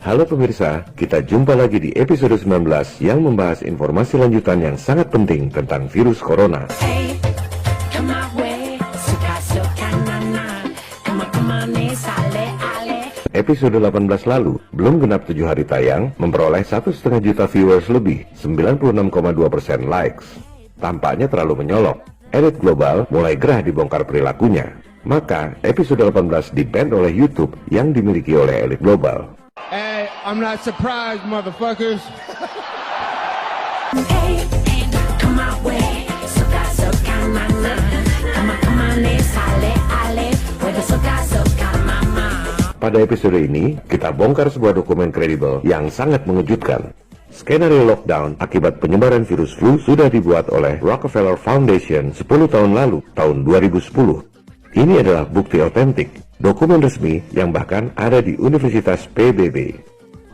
Halo pemirsa, kita jumpa lagi di episode 19 yang membahas informasi lanjutan yang sangat penting tentang virus corona. Episode 18 lalu, belum genap 7 hari tayang, memperoleh 1,5 juta viewers lebih, 96,2% likes. Tampaknya terlalu menyolok. Elit global mulai gerah dibongkar perilakunya. Maka, episode 18 di-ban oleh YouTube yang dimiliki oleh elit global. Hey, I'm not surprised, motherfuckers. Pada episode ini, kita bongkar sebuah dokumen kredibel yang sangat mengejutkan. Skenario lockdown akibat penyebaran virus flu sudah dibuat oleh Rockefeller Foundation 10 tahun lalu, tahun 2010. Ini adalah bukti otentik, dokumen resmi yang bahkan ada di Universitas PBB.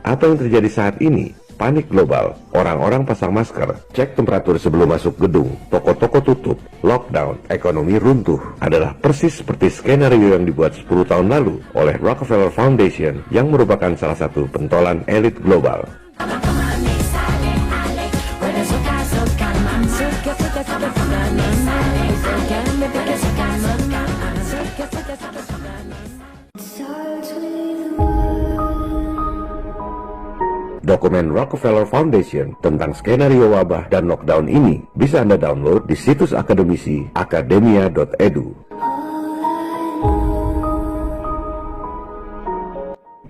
Apa yang terjadi saat ini? Panik global, orang-orang pasang masker, cek temperatur sebelum masuk gedung, toko-toko tutup, lockdown, ekonomi runtuh, adalah persis seperti skenario yang dibuat 10 tahun lalu oleh Rockefeller Foundation yang merupakan salah satu pentolan elit global. Dokumen Rockefeller Foundation tentang skenario wabah dan lockdown ini bisa Anda download di situs akademisi academia.edu.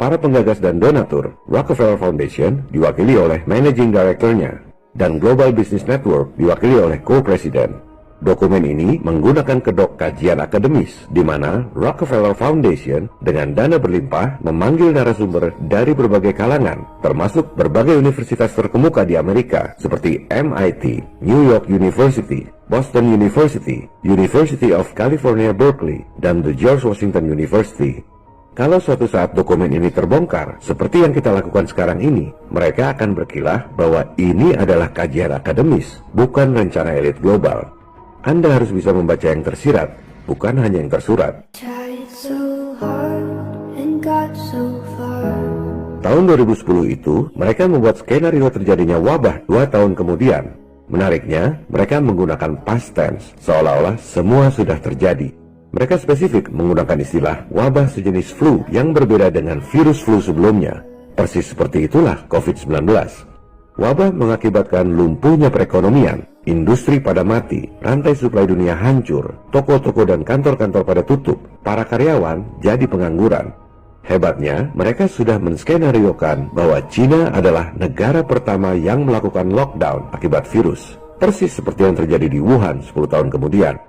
Para penggagas dan donatur Rockefeller Foundation diwakili oleh Managing Director-nya dan Global Business Network diwakili oleh Co-President. Dokumen ini menggunakan kedok kajian akademis, di mana Rockefeller Foundation dengan dana berlimpah memanggil narasumber dari berbagai kalangan, termasuk berbagai universitas terkemuka di Amerika, seperti MIT, New York University, Boston University, University of California Berkeley, dan The George Washington University. Kalau suatu saat dokumen ini terbongkar, seperti yang kita lakukan sekarang ini, mereka akan berkilah bahwa ini adalah kajian akademis, bukan rencana elit global. Anda harus bisa membaca yang tersirat, bukan hanya yang tersurat. Tahun 2010 itu, mereka membuat skenario terjadinya wabah 2 tahun kemudian. Menariknya, mereka menggunakan past tense, seolah-olah semua sudah terjadi. Mereka spesifik menggunakan istilah wabah sejenis flu yang berbeda dengan virus flu sebelumnya. Persis seperti itulah COVID-19. Wabah mengakibatkan lumpuhnya perekonomian, industri pada mati, rantai suplai dunia hancur, toko-toko dan kantor-kantor pada tutup, para karyawan jadi pengangguran. Hebatnya, mereka sudah menskenariokan bahwa Cina adalah negara pertama yang melakukan lockdown akibat virus, persis seperti yang terjadi di Wuhan 10 tahun kemudian.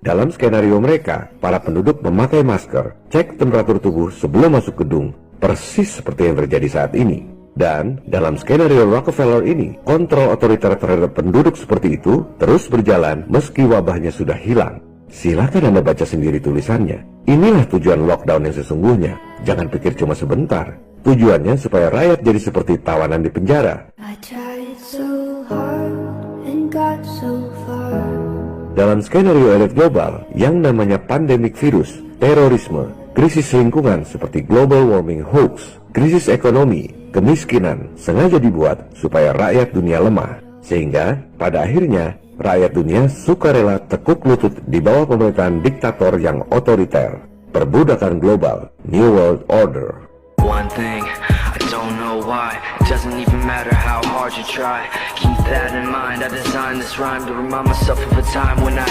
Dalam skenario mereka, para penduduk memakai masker, cek temperatur tubuh sebelum masuk gedung, persis seperti yang terjadi saat ini. Dan dalam skenario Rockefeller ini, kontrol otoriter terhadap penduduk seperti itu terus berjalan meski wabahnya sudah hilang. Silakan Anda baca sendiri tulisannya. Inilah tujuan lockdown yang sesungguhnya. Jangan pikir cuma sebentar. Tujuannya supaya rakyat jadi seperti tawanan di penjara. Dalam skenario elit global yang namanya pandemik virus, terorisme, krisis lingkungan seperti global warming hoax, krisis ekonomi, kemiskinan sengaja dibuat supaya rakyat dunia lemah. Sehingga pada akhirnya rakyat dunia sukarela tekuk lutut di bawah pemerintahan diktator yang otoriter. Perbudakan global, New World Order. One thing, I don't know why. It doesn't even matter how hard you try. Keep that in mind. I designed this rhyme to remind myself of a time when I...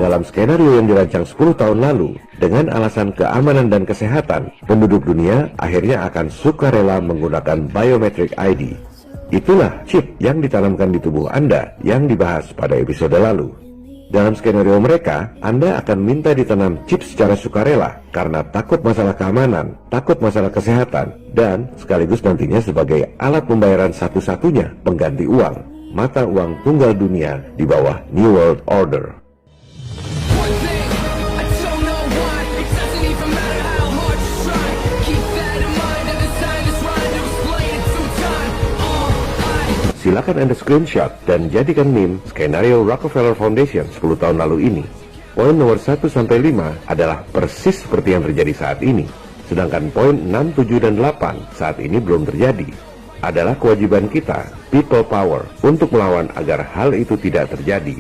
Dalam skenario yang dirancang 10 tahun lalu, dengan alasan keamanan dan kesehatan, penduduk dunia akhirnya akan sukarela menggunakan biometric ID. Itulah chip yang ditanamkan di tubuh Anda yang dibahas pada episode lalu. Dalam skenario mereka, Anda akan minta ditanam chip secara sukarela karena takut masalah keamanan, takut masalah kesehatan, dan sekaligus nantinya sebagai alat pembayaran satu-satunya pengganti uang, mata uang tunggal dunia di bawah New World Order. Silakan Anda screenshot dan jadikan meme skenario Rockefeller Foundation 10 tahun lalu ini. Poin nomor 1 sampai 5 adalah persis seperti yang terjadi saat ini. Sedangkan poin 6, 7, dan 8 saat ini belum terjadi. Adalah kewajiban kita, people power, untuk melawan agar hal itu tidak terjadi.